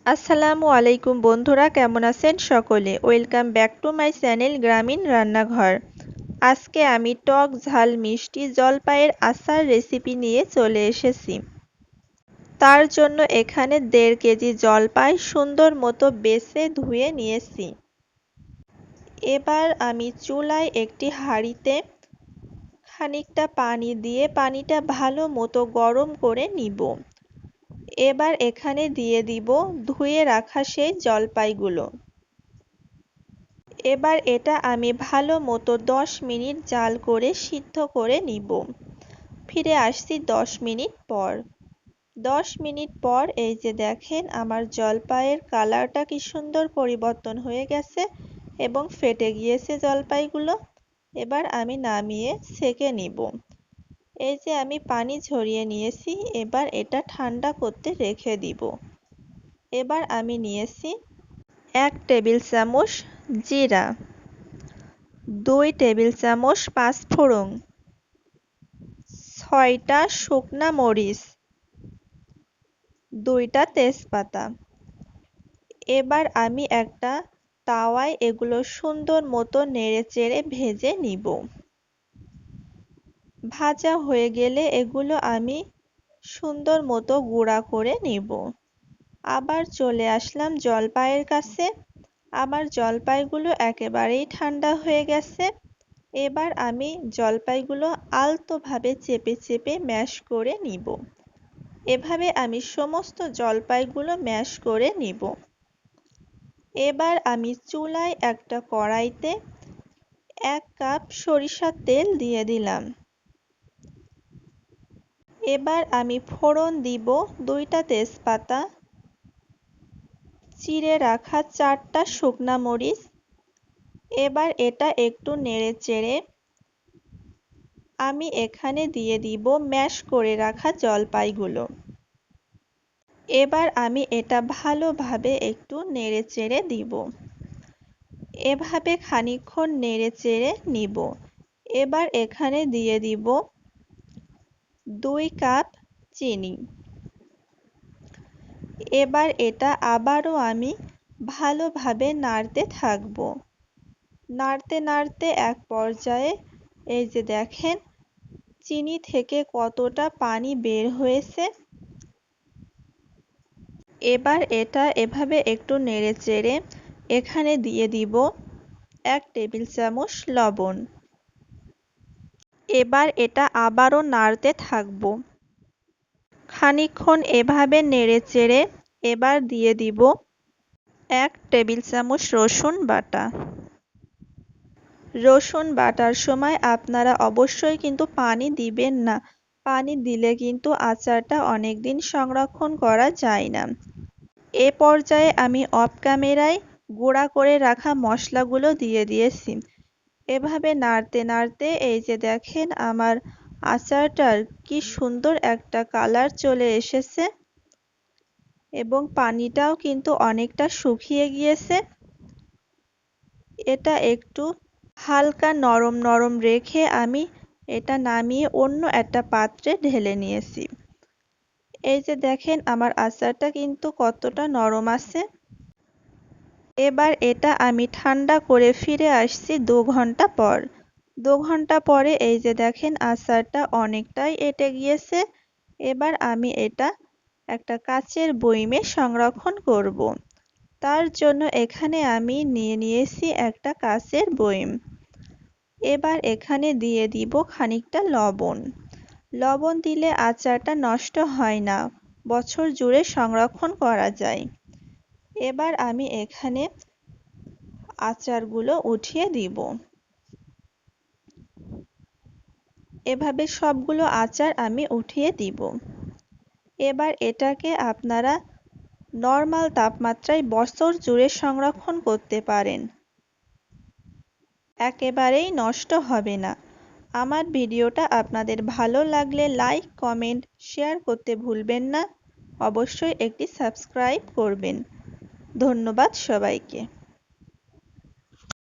আসসালামু আলাইকুম বন্ধুরা, কেমন আছেন সকলে? Welcome back to my channel গ্রামীণ রান্নাঘর। আজকে আমি টক ঝাল মিষ্টি জলপাইয়ের আচার রেসিপি নিয়ে চলে এসেছি। তার জন্য এখানে 1.5 কেজি জলপাই সুন্দর মতো বেছে ধুয়ে নিয়েছি। এবার আমি চুলায় একটি হাঁড়িতে খানিকটা পানি দিয়ে পানিটা ভালো মতো গরম করে নিব। এবার এখানে দিয়ে দিব ধুয়ে রাখা সেই জলপাইগুলো। এবার এটা আমি ভালো মতো 10 মিনিট জাল করে সিদ্ধ করে নিব। ফিরে আসছি 10 মিনিট পর। 10 মিনিট পর এই যে দেখেন আমার জলপাইয়ের কালারটা কি সুন্দর পরিবর্তন হয়ে গেছে এবং ফেটে গিয়েছে জলপাইগুলো। এবার আমি নামিয়ে ছেঁকে নিব। এই যে আমি পানি ঝরিয়ে নিয়েছি, এবার এটা ঠান্ডা করতে রেখে দিব। এবার আমি নিয়েছি 1 টেবিল চামচ জিরা, 2 টেবিল চামচ পাঁচফোড়ন, 6টা শুকনা মরিচ, 2টা তেজপাতা। এবার আমি একটা তাওয়ায় এগুলো সুন্দর মতো নেড়েচেড়ে ভেজে নিব। ভাজা হয়ে গেলে এগুলো আমি সুন্দর মতো গুঁড়া করে নিব। আবার চলে আসলাম জলপাইয়ের কাছে। আমার জলপাইগুলো একেবারেই ঠান্ডা হয়ে গেছে। এবার আমি জলপাইগুলো আলতোভাবে চেপে চেপে ম্যাশ করে নিব। এভাবে আমি সমস্ত জলপাইগুলো ম্যাশ করে নিব। এবার আমি চুলায় একটা কড়াইতে 1 কাপ সরিষার তেল দিয়ে দিলাম। এবার আমি ফোড়ন দিব 2টা তেজপাতা, চিড়ে রাখা 4টা শুকনা মরিচ। এবার এটা একটু নেড়েচেড়ে আমি এখানে দিয়ে দিব ম্যাশ করে রাখা জলপাইগুলো। এবার আমি এটা ভালোভাবে একটু নেড়েচেড়ে দিব। এভাবে খানিকক্ষণ নেড়েচেড়ে নিব। এবার এখানে দিয়ে দিব 2 কাপ চিনি। এবার এটা আবারও আমি ভালোভাবে নাড়তে থাকব। নাড়তে নাড়তে এক পর্যায়ে এই যে দেখেন চিনি থেকে কতটা পানি বের হয়েছে। এবার এটা এভাবে একটু নেড়েচেড়ে এখানে দিয়ে দিব 1 টেবিল চামচ লবণ। এবার এটা আবারও নাড়তে থাকব। খানিকক্ষণ এভাবে নেড়েচেড়ে এবার দিয়ে দিব 1 টেবিল চামচ রসুন বাটা। রসুন বাটার সময় আপনারা অবশ্যই কিন্তু পানি দিবেন না। পানি দিলে কিন্তু আচারটা অনেক দিন সংরক্ষণ করা যায় না। এ পর্যায়ে আমি অফ ক্যামেরায় গুঁড়া করে রাখা মশলাগুলো দিয়ে দিয়েছি। এভাবে নাড়তে নাড়তে এই যে দেখেন আমার আচারটার কি সুন্দর একটা কালার চলে এসেছে এবং পানিটাও কিন্তু অনেকটা শুকিয়ে গিয়েছে। এটা একটু হালকা নরম নরম রেখে আমি এটা নামিয়ে অন্য একটা পাত্রে ঢেলে নিয়েছি। এই যে দেখেন আমার আচারটা কিন্তু কতটা নরম আছে। এবার এটা আমি ঠান্ডা করে ফিরে আসছি 2 ঘন্টা পর। 2 ঘন্টা পরে এই যে দেখেন আচারটা অনেকটাই এঁটে গিয়েছে। এবার আমি এটা একটা কাচের বয়মে সংরক্ষণ করব। তার জন্য এখানে আমি নিয়ে নিয়েছি একটা কাচের বয়ম। এবার এখানে দিয়ে দিব খানিকটা লবণ। লবণ দিলে আচারটা নষ্ট হয় না, বছর জুড়ে সংরক্ষণ করা যায়। এবার আমি এখানে আচারগুলো উঠিয়ে দিব। এভাবে সবগুলো আচার আমি উঠিয়ে দিব। এবার এটাকে আপনারা নরমাল তাপমাত্রায় বছর জুড়ে সংরক্ষণ করতে পারেন। একেবারেই নষ্ট হবে না। আমার ভিডিওটা আপনাদের ভালো লাগলে লাইক, কমেন্ট, শেয়ার করতে ভুলবেন না। অবশ্যই একটি সাবস্ক্রাইব করবেন। ধন্যবাদ সবাইকে।